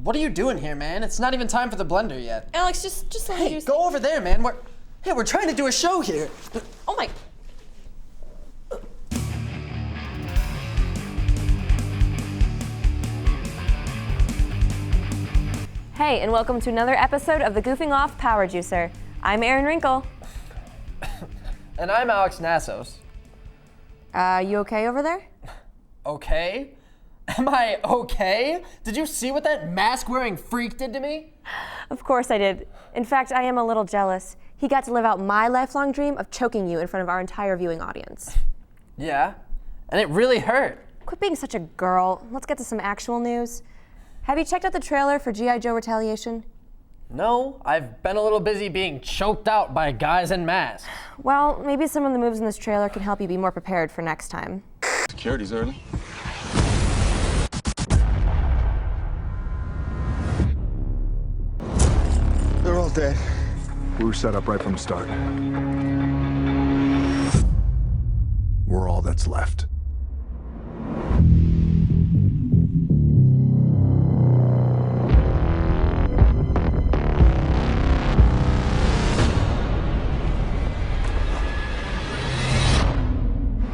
What are you doing here, man? It's not even time for the blender yet. Alex, just let me do Hey, something. go over there, man. We're trying to do a show here. Oh my. Hey, and welcome to another episode of the Goofing Off Power Juicer. I'm Erin Wrinkle. And I'm Alex Nassos. You okay over there? Okay? Am I okay? Did you see what that mask-wearing freak did to me? Of course I did. In fact, I am a little jealous. He got to live out my lifelong dream of choking you in front of our entire viewing audience. Yeah, and it really hurt. Quit being such a girl. Let's get to some actual news. Have you checked out the trailer for G.I. Joe Retaliation? No, I've been a little busy being choked out by guys in masks. Well, maybe some of the moves in this trailer can help you be more prepared for next time. Security's early. They're all dead. We were set up right from the start. We're all that's left.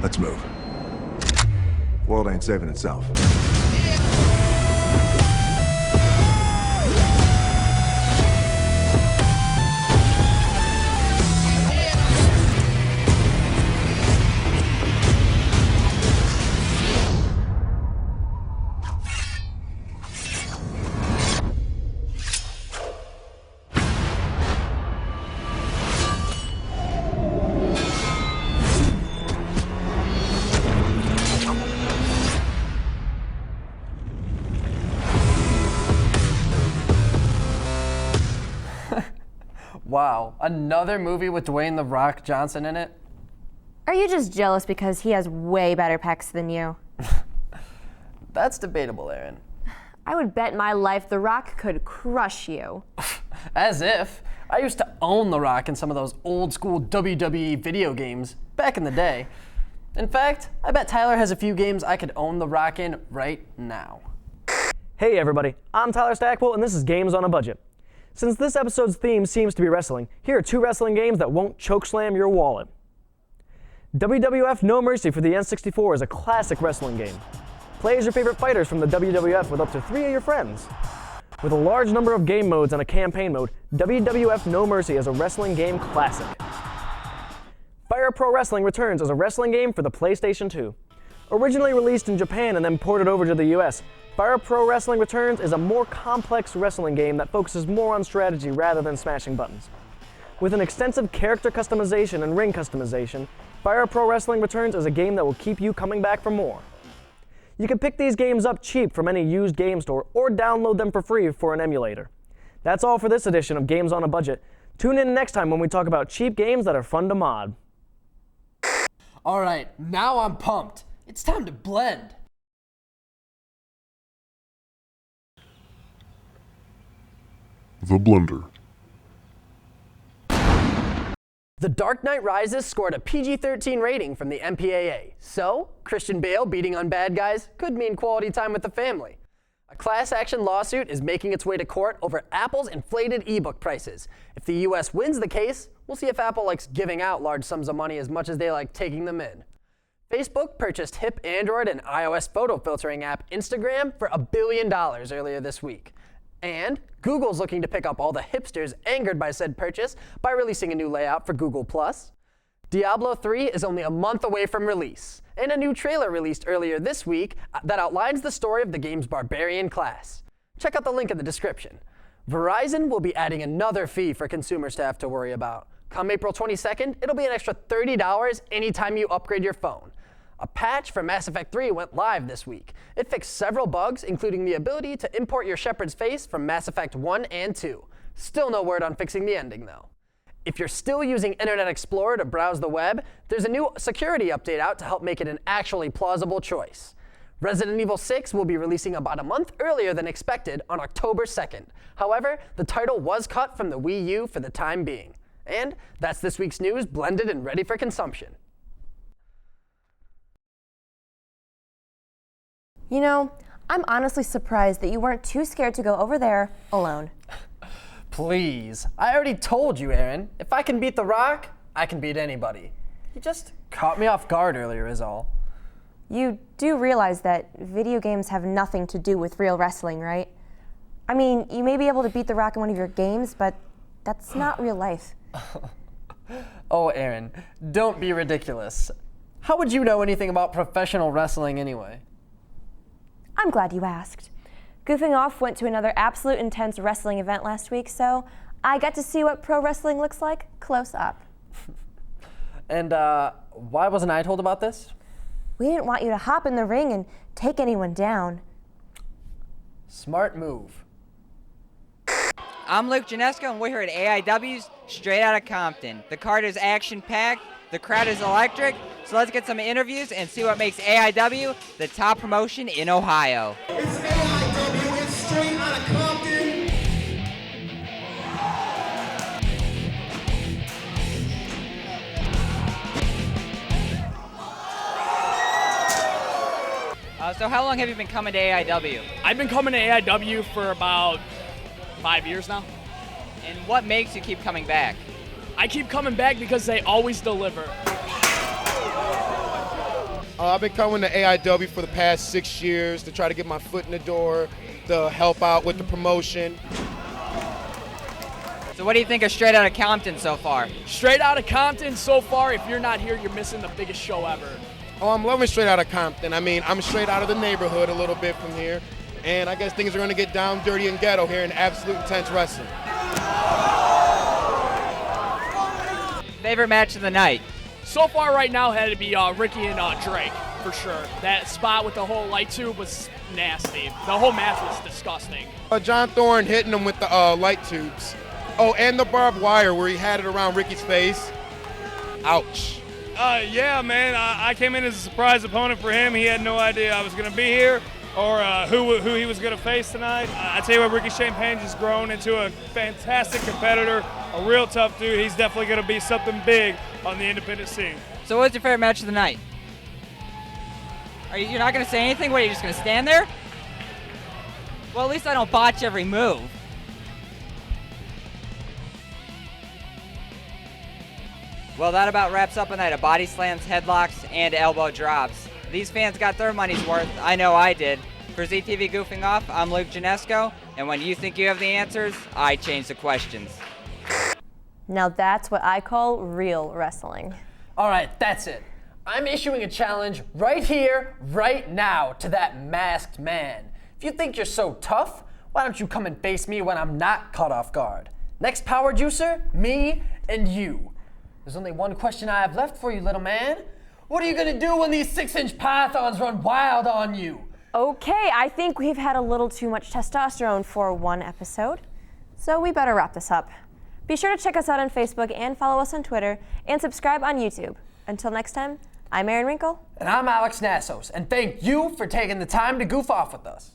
Let's move. World ain't saving itself. Wow, another movie with Dwayne "The Rock" Johnson in it? Are you just jealous because he has way better pecs than you? That's debatable, Erin. I would bet my life The Rock could crush you. As if. I used to own The Rock in some of those old school WWE video games back in the day. In fact, I bet Tyler has a few games I could own The Rock in right now. Hey everybody, I'm Tyler Stackwell and this is Games on a Budget. Since this episode's theme seems to be wrestling, here are 2 wrestling games that won't chokeslam your wallet. WWF No Mercy for the N64 is a classic wrestling game. Play as your favorite fighters from the WWF with up to 3 of your friends. With a large number of game modes and a campaign mode, WWF No Mercy is a wrestling game classic. Fire Pro Wrestling returns as a wrestling game for the PlayStation 2. Originally released in Japan and then ported over to the US, Fire Pro Wrestling Returns is a more complex wrestling game that focuses more on strategy rather than smashing buttons. With an extensive character customization and ring customization, Fire Pro Wrestling Returns is a game that will keep you coming back for more. You can pick these games up cheap from any used game store or download them for free for an emulator. That's all for this edition of Games on a Budget. Tune in next time when we talk about cheap games that are fun to mod. All right, now I'm pumped. It's time to blend. The Blender. The Dark Knight Rises scored a PG-13 rating from the MPAA, so Christian Bale beating on bad guys could mean quality time with the family. A class action lawsuit is making its way to court over Apple's inflated ebook prices. If the US wins the case, we'll see if Apple likes giving out large sums of money as much as they like taking them in. Facebook purchased hip Android and iOS photo filtering app Instagram for $1 billion earlier this week. And Google's looking to pick up all the hipsters angered by said purchase by releasing a new layout for Google+. Diablo 3 is only a month away from release, and a new trailer released earlier this week that outlines the story of the game's barbarian class. Check out the link in the description. Verizon will be adding another fee for consumers to have to worry about. Come April 22nd, it'll be an extra $30 anytime you upgrade your phone. A patch for Mass Effect 3 went live this week. It fixed several bugs, including the ability to import your Shepard's face from Mass Effect 1 and 2. Still no word on fixing the ending, though. If you're still using Internet Explorer to browse the web, there's a new security update out to help make it an actually plausible choice. Resident Evil 6 will be releasing about a month earlier than expected on October 2nd. However, the title was cut from the Wii U for the time being. And that's this week's news, blended and ready for consumption. You know, I'm honestly surprised that you weren't too scared to go over there alone. Please, I already told you, Aaron. If I can beat The Rock, I can beat anybody. He just caught me off guard earlier is all. You do realize that video games have nothing to do with real wrestling, right? I mean, you may be able to beat The Rock in one of your games, but that's not real life. Oh, Aaron, don't be ridiculous. How would you know anything about professional wrestling anyway? I'm glad you asked. Goofing Off went to another absolute intense wrestling event last week, so I got to see what pro wrestling looks like close up. And why wasn't I told about this? We didn't want you to hop in the ring and take anyone down. Smart move. I'm Luke Janesco, and we're here at AIW's straight out of Compton. The card is action-packed, the crowd is electric, so let's get some interviews and see what makes AIW the top promotion in Ohio. It's AIW, it's straight out of Compton. So how long have you been coming to AIW? I've been coming to AIW for about 5 years now. And what makes you keep coming back? I keep coming back because they always deliver. I've been coming to AIW for the past 6 years to try to get my foot in the door, to help out with the promotion. So what do you think of Straight Outta Compton so far? Straight Outta Compton so far, if you're not here, you're missing the biggest show ever. Oh, I'm loving Straight Outta Compton. I mean, I'm straight out of the neighborhood a little bit from here, and I guess things are going to get down, dirty, and ghetto here in Absolute Intense Wrestling. Favorite match of the night? So far right now had to be Ricky and Drake, for sure. That spot with the whole light tube was nasty. The whole match was disgusting. John Thorne hitting him with the light tubes. Oh, and the barbed wire where he had it around Ricky's face. Ouch. Yeah, man, I came in as a surprise opponent for him. He had no idea I was going to be here or who he was going to face tonight. I tell you what, Ricky Champagne has grown into a fantastic competitor, a real tough dude. He's definitely going to be something big on the independent scene. So what's your favorite match of the night? You're not going to say anything? What, are you just going to stand there? Well, at least I don't botch every move. Well, that about wraps up a night of body slams, headlocks, and elbow drops. These fans got their money's worth. I know I did. For ZTV Goofing Off, I'm Luke Janesco, and when you think you have the answers, I change the questions. Now that's what I call real wrestling. All right, that's it. I'm issuing a challenge right here, right now, to that masked man. If you think you're so tough, why don't you come and face me when I'm not caught off guard? Next power juicer, me and you. There's only one question I have left for you, little man. What are you gonna do when these 6-inch pythons run wild on you? Okay, I think we've had a little too much testosterone for one episode, so we better wrap this up. Be sure to check us out on Facebook and follow us on Twitter and subscribe on YouTube. Until next time, I'm Aaron Winkle. And I'm Alex Nassos, and thank you for taking the time to goof off with us.